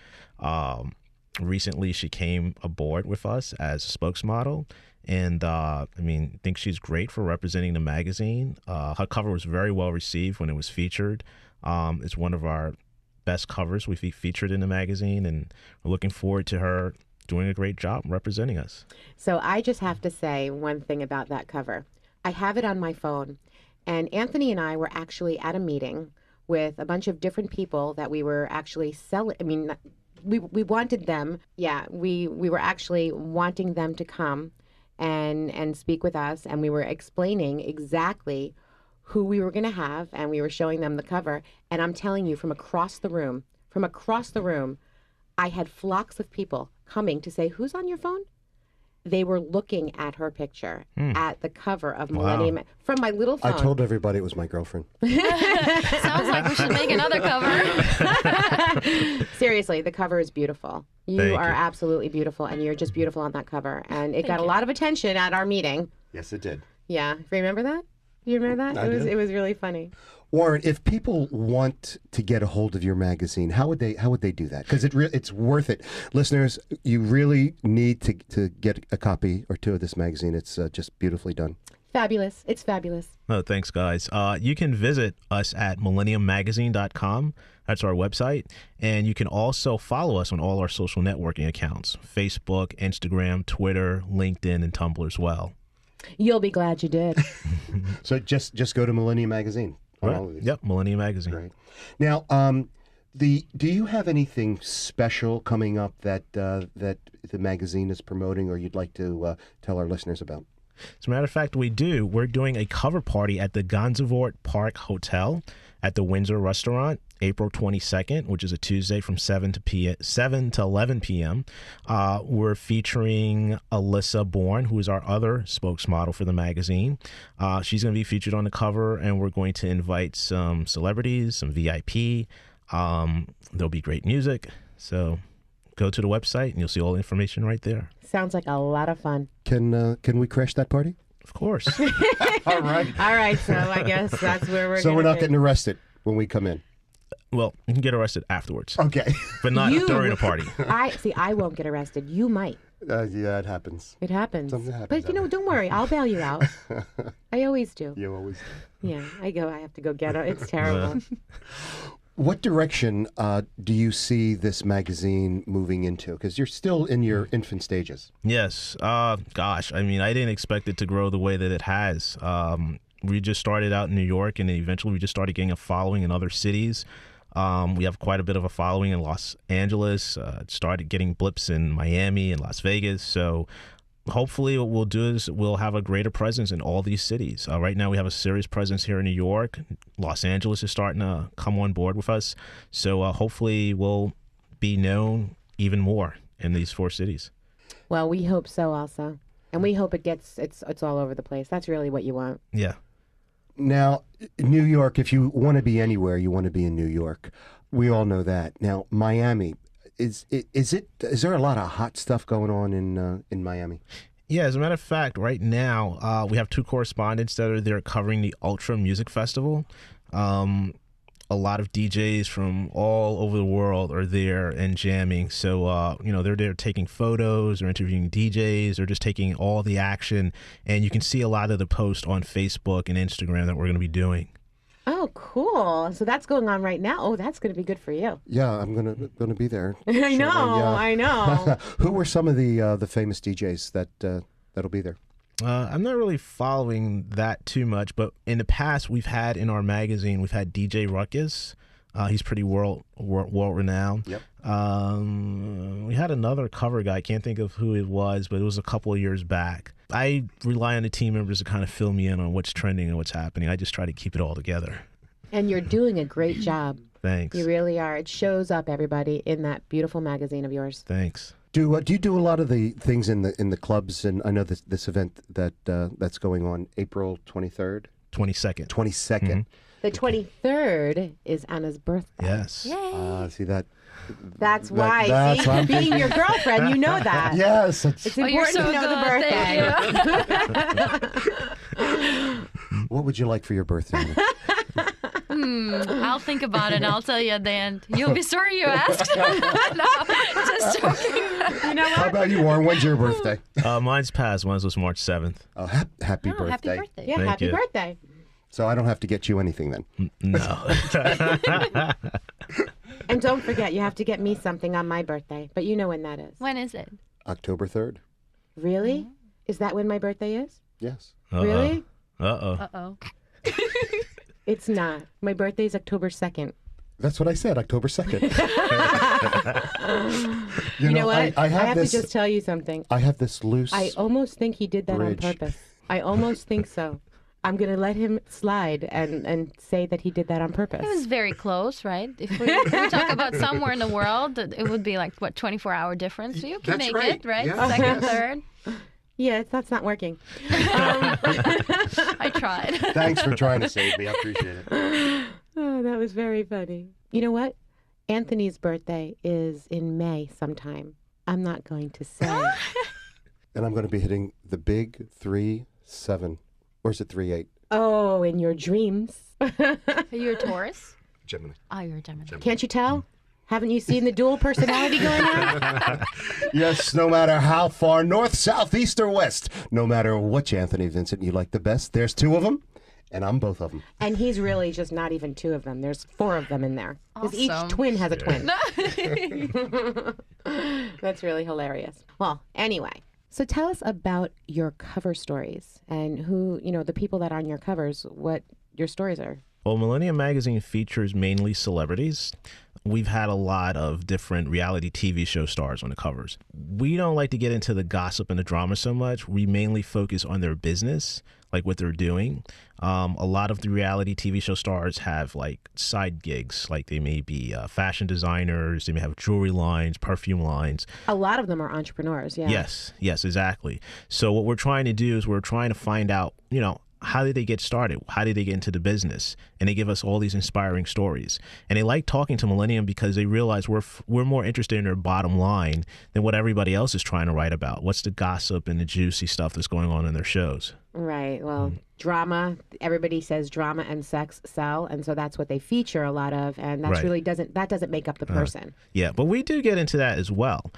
Recently, she came aboard with us as a spokesmodel. And I think she's great for representing the magazine. Her cover was very well received when it was featured. It's one of our best covers we've featured in the magazine, and we're looking forward to her doing a great job representing us. So I just have to say one thing about that cover. I have it on my phone, and Anthony and I were actually at a meeting with a bunch of different people that we were actually selling. We wanted them. Yeah, we were actually wanting them to come and speak with us, and we were explaining exactly who we were going to have, and we were showing them the cover. And I'm telling you, from across the room, I had flocks of people coming to say, "Who's on your phone?" They were looking at her picture at the cover of Millennium from my little phone. I told everybody it was my girlfriend. Sounds like we should make another cover. Seriously, the cover is beautiful. You are absolutely beautiful, and you're just beautiful on that cover. And it got a lot of attention at our meeting. Yes, it did. Yeah. Remember that? You remember that? It was really funny. Warren, if people want to get a hold of your magazine, how would they do that? Because it's worth it. Listeners, you really need to get a copy or two of this magazine. It's just beautifully done. Fabulous. It's fabulous. Oh, thanks, guys. You can visit us at millenniummagazine.com. That's our website. And you can also follow us on all our social networking accounts: Facebook, Instagram, Twitter, LinkedIn, and Tumblr as well. You'll be glad you did. So just go to Millennium Magazine. Right. Yep, Millennium Magazine. Right. Now, do you have anything special coming up that the magazine is promoting, or you'd like to tell our listeners about? As a matter of fact, we do. We're doing a cover party at the Gansevoort Park Hotel at the Windsor Restaurant, April 22nd, which is a Tuesday from 7 to 11 p.m. We're featuring Alyssa Bourne, who is our other spokesmodel for the magazine. She's going to be featured on the cover, and we're going to invite some celebrities, some VIP. There'll be great music. So go to the website, and you'll see all the information right there. Sounds like a lot of fun. Can we crash that party? Of course. All right. All right. So I guess that's where we're. So we're not getting arrested when we come in. Well, you can get arrested afterwards. Okay. But not during a party. I won't get arrested. You might. Yeah, it happens. It happens. Something happens But, don't worry. I'll bail you out. I always do. You always do. Yeah, I have to go get her. It's terrible. What direction do you see this magazine moving into? Because you're still in your infant stages. Yes. Gosh, I mean, I didn't expect it to grow the way that it has. We just started out in New York, and eventually we just started getting a following in other cities. We have quite a bit of a following in Los Angeles, started getting blips in Miami and Las Vegas. So hopefully what we'll do is we'll have a greater presence in all these cities. Right now we have a serious presence here in New York. Los Angeles is starting to come on board with us. So hopefully we'll be known even more in these 4 cities. Well, we hope so also. And we hope it's all over the place. That's really what you want. Yeah. Now, New York, if you want to be anywhere, you want to be in New York. We all know that. Now, Miami, is there a lot of hot stuff going on in Miami? Yeah, as a matter of fact, right now we have 2 correspondents that are there covering the Ultra Music Festival. A lot of DJs from all over the world are there and jamming. So, they're there taking photos or interviewing DJs or just taking all the action. And you can see a lot of the posts on Facebook and Instagram that we're going to be doing. Oh, cool. So that's going on right now. Oh, that's going to be good for you. Yeah, I'm gonna be there. I know. Who were some of the famous DJs that'll be there? I'm not really following that too much, but in the past we've had in our magazine, we've had DJ Ruckus. He's pretty world renowned. Yep. We had another cover guy. I can't think of who it was, but it was a couple of years back. I rely on the team members to kind of fill me in on what's trending and what's happening. I just try to keep it all together. And you're doing a great job. Thanks. You really are. It shows up, everybody, in that beautiful magazine of yours. Thanks. Do you do a lot of the things in the clubs? And I know this event that's going on April 23rd, 22nd. 22nd. Mm-hmm. The 23rd is Anna's birthday. Yes. Yay. See that? That's why. That's why I'm being thinking. your girlfriend, you know that. Yes. It's important to know the birthday. What would you like for your birthday? I'll think about it and I'll tell you at the end. You'll be sorry you asked. No, just joking. You know what? How about you, Warren? When's your birthday? Mine's past. Mine was March 7th. Oh, happy birthday. Happy birthday. Yeah, Thank happy you. birthday. So I don't have to get you anything then? No. And don't forget, you have to get me something on my birthday. But you know when that is. When is it? October 3rd. Really? Is that when my birthday is? Yes. Really? Uh-oh. Uh-oh. It's not. My birthday is October 2nd. That's what I said, October 2nd. You know what? I have this, to just tell you something. I have this loose I almost think he did that bridge. on purpose. I almost think so. I'm going to let him slide and say that he did that on purpose. It was very close, right? If we talk about somewhere in the world, it would be like, 24-hour difference? You can That's make right. it, right? Yeah. Second, third. Yeah, that's not working. I tried. Thanks for trying to save me. I appreciate it. Oh, that was very funny. You know what? Anthony's birthday is in May sometime. I'm not going to say. And I'm going to be hitting the big 3-7. Or is it 3-8? Oh, in your dreams. Are you a Taurus? Gemini. Oh, you're a Gemini. Can't you tell? Haven't you seen the dual personality going on? Yes, no matter how far north, south, east, or west, no matter which Anthony Vincent you like the best, there's 2 of them, and I'm both of them. And he's really just not even 2 of them. There's 4 of them in there. Because each Awesome. twin has a twin. That's really hilarious. Well, anyway. So tell us about your cover stories and who, the people that are on your covers, what your stories are. Well, Millennium Magazine features mainly celebrities. We've had a lot of different reality TV show stars on the covers. We don't like to get into the gossip and the drama so much. We mainly focus on their business, like what they're doing. A lot of the reality TV show stars have like side gigs, like they may be fashion designers, they may have jewelry lines, perfume lines. A lot of them are entrepreneurs, yeah. Yes, exactly. So what we're trying to do is we're trying to find out, how did they get started? How did they get into the business? And they give us all these inspiring stories. And they like talking to Millennium because they realize we're more interested in their bottom line than what everybody else is trying to write about. What's the gossip and the juicy stuff that's going on in their shows? Right. Well, drama, everybody says drama and sex sell, and so that's what they feature a lot of, and that's Right. really doesn't make up the person. Yeah, but we do get into that as well.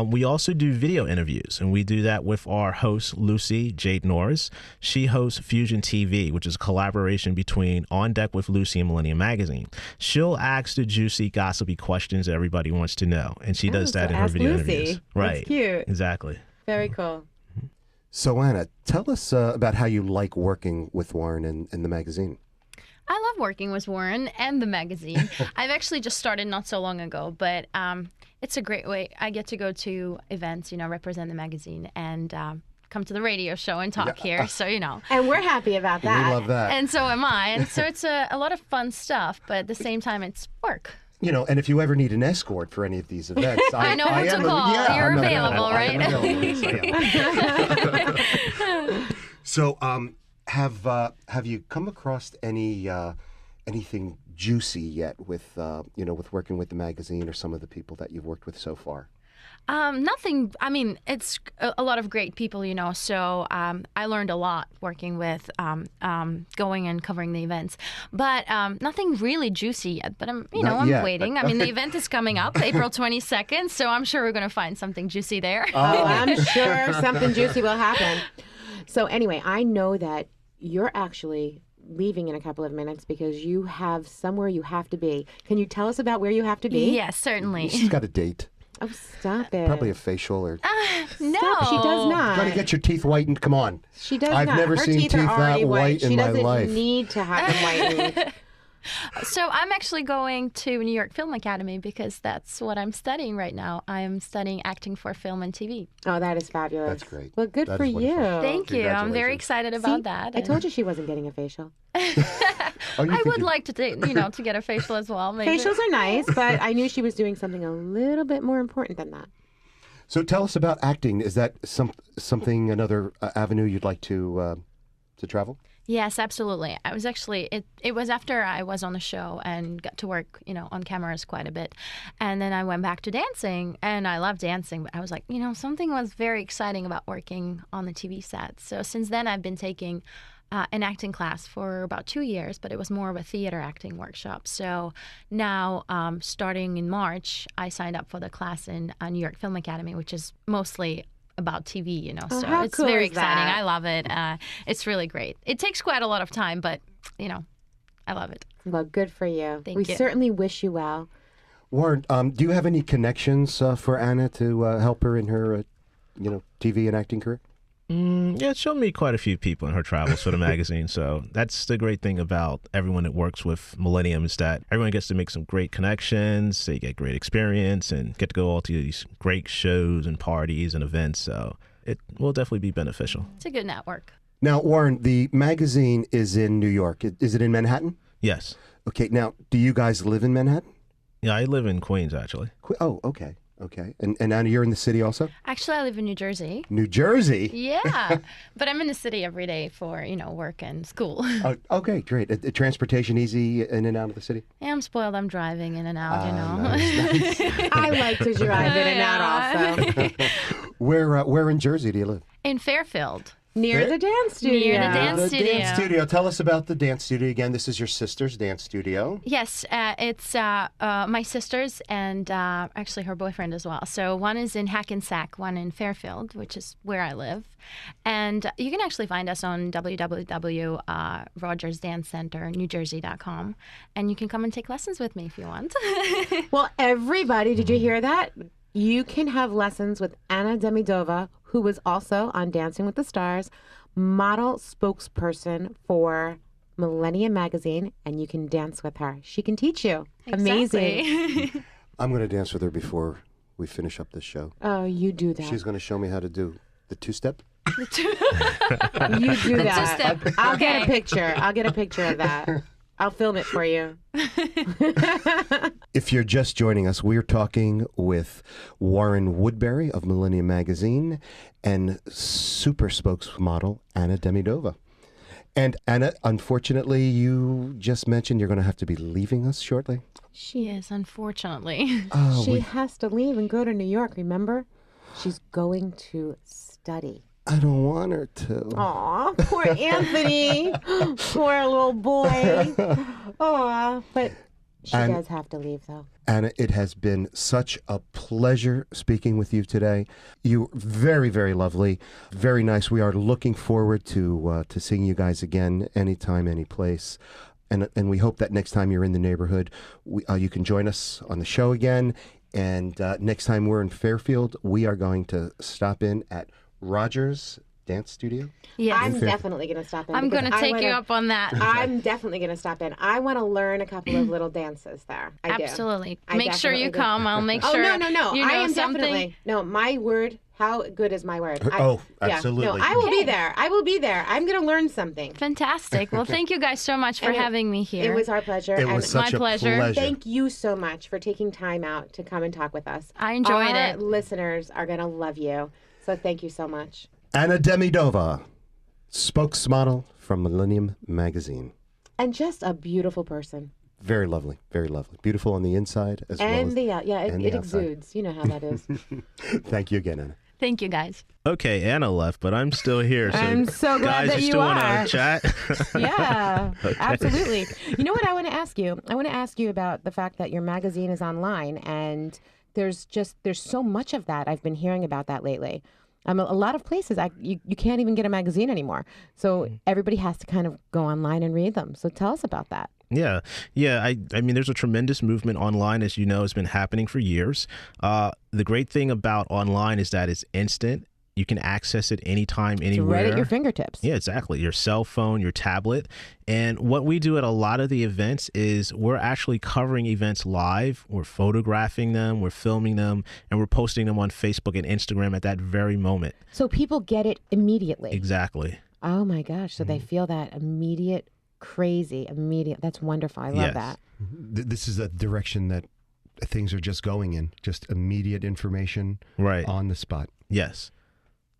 We also do video interviews, and we do that with our host, Lucy Jade Norris. She hosts Fusion TV, which is a collaboration between On Deck with Lucy and Millennium Magazine. She'll ask the juicy, gossipy questions that everybody wants to know, and she does so that in her ask video Lucy. interviews. That's Right. cute. Exactly. Very cool. So, Anna, tell us about how you like working with Warren and the magazine. I love working with Warren and the magazine. I've actually just started not so long ago, but it's a great way. I get to go to events, represent the magazine, and come to the radio show and talk here. So, And we're happy about that. We love that. And so am I. And so it's a lot of fun stuff, but at the same time, it's work. And if you ever need an escort for any of these events, I know who to am call. You're I'm available, I am right? available. Yes, I am. So, have you come across anything juicy yet with with working with the magazine or some of the people that you've worked with so far? Nothing. I mean, it's a lot of great people, so I learned a lot working with going and covering the events. But nothing really juicy yet. But I'm yet, waiting. but- I mean, the event is coming up April 22nd, so I'm sure we're going to find something juicy there. Oh, I'm sure something juicy will happen. So anyway, I know that you're actually leaving in a couple of minutes because you have somewhere you have to be. Can you tell us about where you have to be? Yes, certainly. She's got a date. Oh, stop it. Probably a facial or. No. Stop. She does not. Got to get your teeth whitened. Come on. She does I've not. never Her seen teeth are already that white She in my doesn't life. need to have them whitened. So I'm actually going to New York Film Academy because that's what I'm studying right now. I am studying acting for film and TV. Oh, that is fabulous. That's great. Well, good That for is you. wonderful. Thank you. I'm very Congratulations. excited about See, that. I told you she wasn't getting a facial. Oh, you I think would you- like to, to get a facial as well. Maybe. Facials are nice, but I knew she was doing something a little bit more important than that. So tell us about acting. Is that something another avenue you'd like to travel? Yes, absolutely. I was actually it was after I was on the show and got to work, on cameras quite a bit. And then I went back to dancing, and I love dancing, but I was like, something was very exciting about working on the TV set. So since then I've been taking an acting class for about 2 years, but it was more of a theater acting workshop. So now, starting in March, I signed up for the class in New York Film Academy, which is mostly about TV, Oh, so how it's cool very is exciting. that? I love it. It's really great. It takes quite a lot of time, but I love it. Well, good for you. Thank we you. certainly wish you well. Warren, do you have any connections for Anna to help her in her, TV and acting career? Yeah, she'll meet quite a few people in her travels for the magazine. So that's the great thing about everyone that works with Millennium is that everyone gets to make some great connections. They get great experience and get to go all to these great shows and parties and events. So it will definitely be beneficial. It's a good network. Now, Warren, the magazine is in New York. Is it in Manhattan? Yes. Okay. Now, do you guys live in Manhattan? Yeah, I live in Queens, actually. Oh, okay. Okay. And Anna, you're in the city also? Actually, I live in New Jersey. New Jersey? Yeah, but I'm in the city every day for work and school. Oh, okay, great. Transportation easy in and out of the city? Yeah, I'm spoiled. I'm driving in and out. Nice. I like to drive in and out also. Where in Jersey do you live? In Fairfield. Near the dance studio. Near the dance studio. Dance studio. Tell us about the dance studio again. This is your sister's dance studio. Yes, it's my sister's and actually her boyfriend as well. So one is in Hackensack, one in Fairfield, which is where I live. And you can actually find us on www.rogersdancecenternewjersey.com. And you can come and take lessons with me if you want. Well, everybody, did you hear that? You can have lessons with Anna Demidova, who was also on Dancing with the Stars, model spokesperson for Millennium Magazine, and you can dance with her. She can teach you. Amazing. Exactly. I'm going to dance with her before we finish up this show. Oh, you do that. She's going to show me how to do the two-step. You do that. two-step. I'll get a Okay. picture. I'll get a picture of that. I'll film it for you. If you're just joining us, we're talking with Warren Woodbury of Millennium Magazine and super spokesmodel Anna Demidova. And Anna, unfortunately, you just mentioned you're going to have to be leaving us shortly. She is, unfortunately. Oh, She has to leave and go to New York, remember? She's going to study. I don't want her to. Aw, poor Anthony. Poor little boy. Aw, but she does have to leave, though. Anna, it has been such a pleasure speaking with you today. You're very, very lovely, very nice. We are looking forward to seeing you guys again anytime, any place. And we hope that next time you're in the neighborhood, you can join us on the show again. And next time we're in Fairfield, we are going to stop in at Rogers Dance Studio. Yes. I'm definitely going to stop in. I'm going to take you up on that. I'm definitely going to stop in. I want to learn a couple of little dances there. I do. Absolutely. I Make sure you definitely do. come. I'll make sure. Oh, no. You know I am something. definitely. No, my word. How good is my word? Absolutely. No, I will be there. I will be there. I'm going to learn something. Fantastic. Well, thank you guys so much for having me here. It was our pleasure. It was such my a pleasure. Thank you so much for taking time out to come and talk with us. I enjoyed Our it. listeners are going to love you. So thank you so much. Anna Demidova, spokesmodel from Millennium Magazine. And just a beautiful person. Very lovely, very lovely. Beautiful on the inside as well as And the and it the outside. exudes. You know how that is. Thank you again, Anna. Thank you, guys. Okay, Anna left, but I'm still here. So I'm so glad guys, that you you still are. want to chat? Yeah, Okay. absolutely. You know what I want to ask you? I want to ask you about the fact that your magazine is online, and there's so much of that. I've been hearing about that lately. A lot of places you can't even get a magazine anymore, so everybody has to kind of go online and read them. So tell us about that. Yeah. I mean, there's a tremendous movement online, as you know, has been happening for years. The great thing about online is that it's instant. You can access it anytime, anywhere. It's right at your fingertips. Yeah, exactly. Your cell phone, your tablet. And what we do at a lot of the events is we're actually covering events live. We're photographing them, we're filming them, and we're posting them on Facebook and Instagram at that very moment. So people get it immediately. Exactly. Oh my gosh! So they feel that immediate. That's wonderful. I love that. This is a direction that things are just going in, just immediate information Right. on the spot. Yes.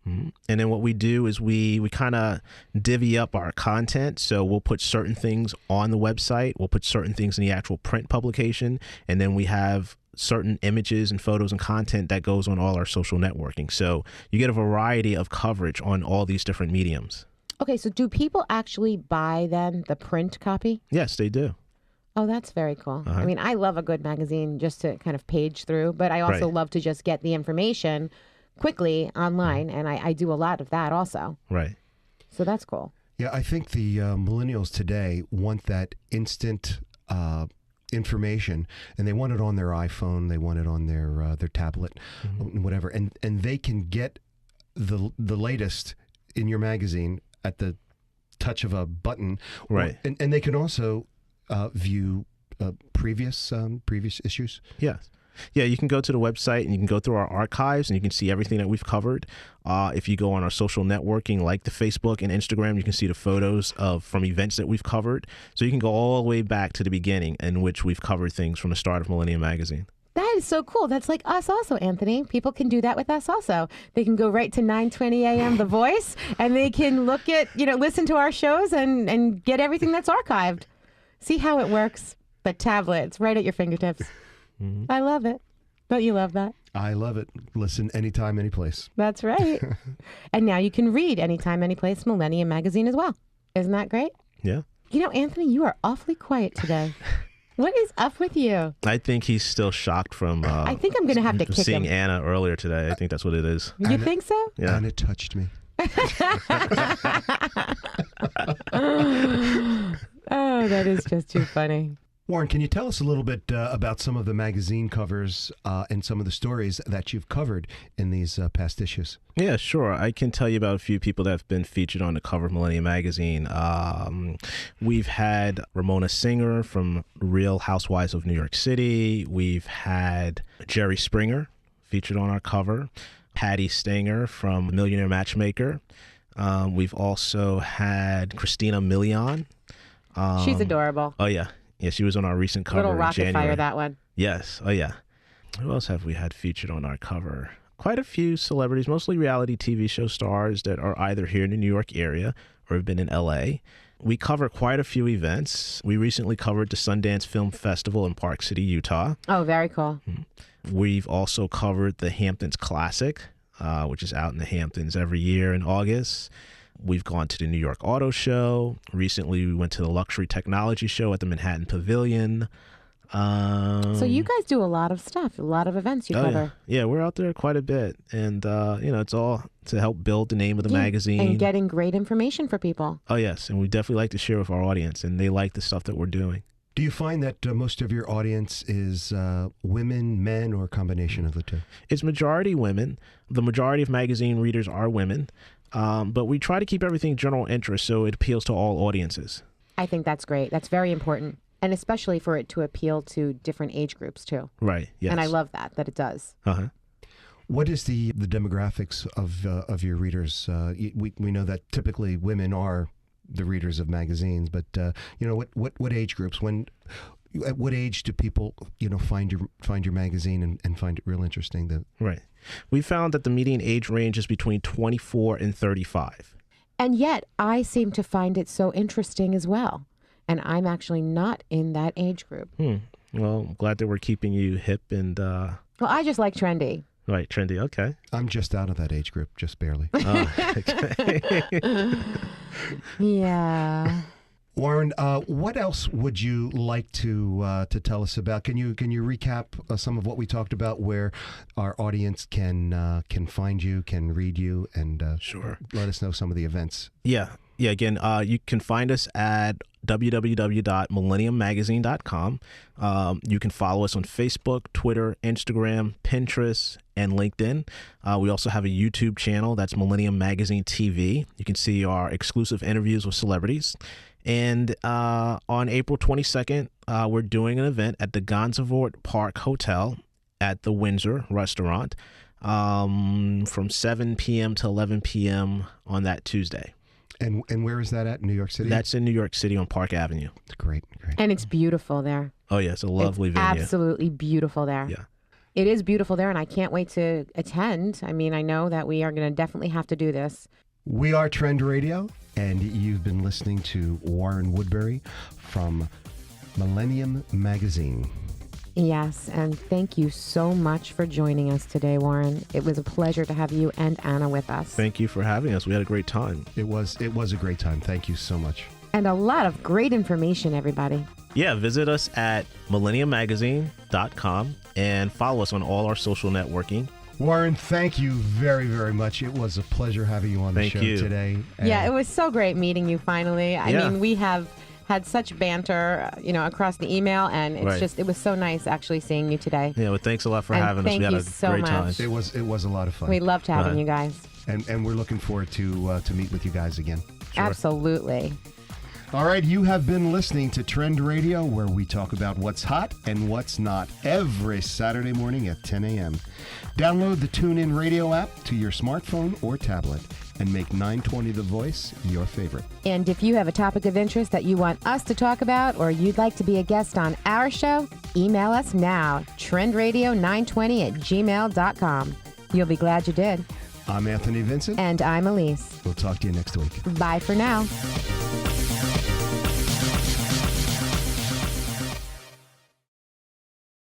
And then what we do is we kind of divvy up our content. So we'll put certain things on the website. We'll put certain things in the actual print publication. And then we have certain images and photos and content that goes on all our social networking. So you get a variety of coverage on all these different mediums. Okay, so do people actually buy then the print copy? Yes, they do. Oh, that's very cool. Uh-huh. I mean, I love a good magazine just to kind of page through, but I also Right. love to just get the information quickly online, and I do a lot of that also. Right. So that's cool. Yeah, I think the millennials today want that instant information, and they want it on their iPhone, they want it on their tablet, whatever, and they can get the latest in your magazine at the touch of a button. Right. And they can also view previous issues. Yes. Yeah, you can go to the website and you can go through our archives and you can see everything that we've covered. If you go on our social networking like the Facebook and Instagram, you can see the photos from events that we've covered. So you can go all the way back to the beginning in which we've covered things from the start of Millennium Magazine. That is so cool. That's like us also, Anthony. People can do that with us also. They can go right to 9:20 a.m. The Voice, and they can look at, listen to our shows and get everything that's archived. See how it works? The tablet, it's right at your fingertips. I love it. Don't you love that? I love it. Listen anytime, any place. That's right. And now you can read anytime, any place Millennium Magazine as well. Isn't that great? Yeah. Anthony, you are awfully quiet today. What is up with you? I think he's still shocked from I think I'm going to have to kick seeing him. Anna earlier today. I think that's what it is. You think so? Yeah. And it touched me. Oh, that is just too funny. Warren, can you tell us a little bit about some of the magazine covers and some of the stories that you've covered in these past issues? Yeah, sure. I can tell you about a few people that have been featured on the cover of Millennium Magazine. We've had Ramona Singer from Real Housewives of New York City. We've had Jerry Springer featured on our cover. Patty Stanger from Millionaire Matchmaker. We've also had Christina Milian. She's adorable. Oh, yeah. Yeah, she was on our recent cover Little in rocket January. fire, that one. Yes. Oh, yeah. Who else have we had featured on our cover? Quite a few celebrities, mostly reality TV show stars that are either here in the New York area or have been in L.A. We cover quite a few events. We recently covered the Sundance Film Festival in Park City, Utah. Oh, very cool. We've also covered the Hamptons Classic which is out in the Hamptons every year in August. We've gone to the New York Auto Show. Recently, we went to the Luxury Technology Show at the Manhattan Pavilion. So you guys do a lot of stuff, a lot of events you cover. Yeah, we're out there quite a bit. And, it's all to help build the name of the magazine. And getting great information for people. Oh, yes. And we definitely like to share with our audience, and they like the stuff that we're doing. Do you find that most of your audience is women, men, or a combination of the two? It's majority women. The majority of magazine readers are women. But we try to keep everything general interest so it appeals to all audiences. I think that's great. That's very important. And especially for it to appeal to different age groups, too. Right, yes. And I love that it does. Uh-huh. What is the demographics of your readers? We know that typically women are the readers of magazines, but what age groups? At what age do people find your magazine and find it real interesting? Right. We found that the median age range is between 24 and 35. And yet I seem to find it so interesting as well. And I'm actually not in that age group. Well, I'm glad that we're keeping you hip and... Well, I just like trendy. Right, trendy, okay. I'm just out of that age group, just barely. Okay. Yeah. Warren, what else would you like to tell us about? Can you recap some of what we talked about, where our audience can find you, can read you, and sure, let us know some of the events? Yeah. Again, you can find us at www.millenniummagazine.com. You can follow us on Facebook, Twitter, Instagram, Pinterest, and LinkedIn. We also have a YouTube channel that's Millennium Magazine TV. You can see our exclusive interviews with celebrities. And on April 22nd, we're doing an event at the Gansevoort Park Hotel at the Windsor Restaurant from 7 p.m. to 11 p.m. on that Tuesday. And where is that at? New York City? That's in New York City on Park Avenue. Great. And it's beautiful there. Oh, yeah. It's a lovely venue. Absolutely beautiful there. Yeah. It is beautiful there, and I can't wait to attend. I mean, I know that we are going to definitely have to do this. We are Trend Radio, and you've been listening to Warren Woodbury from Millennium Magazine. Yes, and thank you so much for joining us today, Warren. It was a pleasure to have you and Anna with us. Thank you for having us. We had a great time. It was a great time. Thank you so much. And a lot of great information, everybody. Yeah, visit us at millenniummagazine.com and follow us on all our social networking. Warren, thank you very, very much. It was a pleasure having you on the show today. Yeah, it was so great meeting you finally. I mean, we have had such banter, across the email, and it's it was so nice actually seeing you today. Yeah, well, thanks a lot for having us. We had a great time. It was a lot of fun. We loved having you guys. And we're looking forward to meet with you guys again. Sure. Absolutely. All right, you have been listening to Trend Radio, where we talk about what's hot and what's not every Saturday morning at 10 a.m. Download the TuneIn Radio app to your smartphone or tablet and make 920 The Voice your favorite. And if you have a topic of interest that you want us to talk about, or you'd like to be a guest on our show, email us now, trendradio920@gmail.com. You'll be glad you did. I'm Anthony Vincent. And I'm Elise. We'll talk to you next week. Bye for now.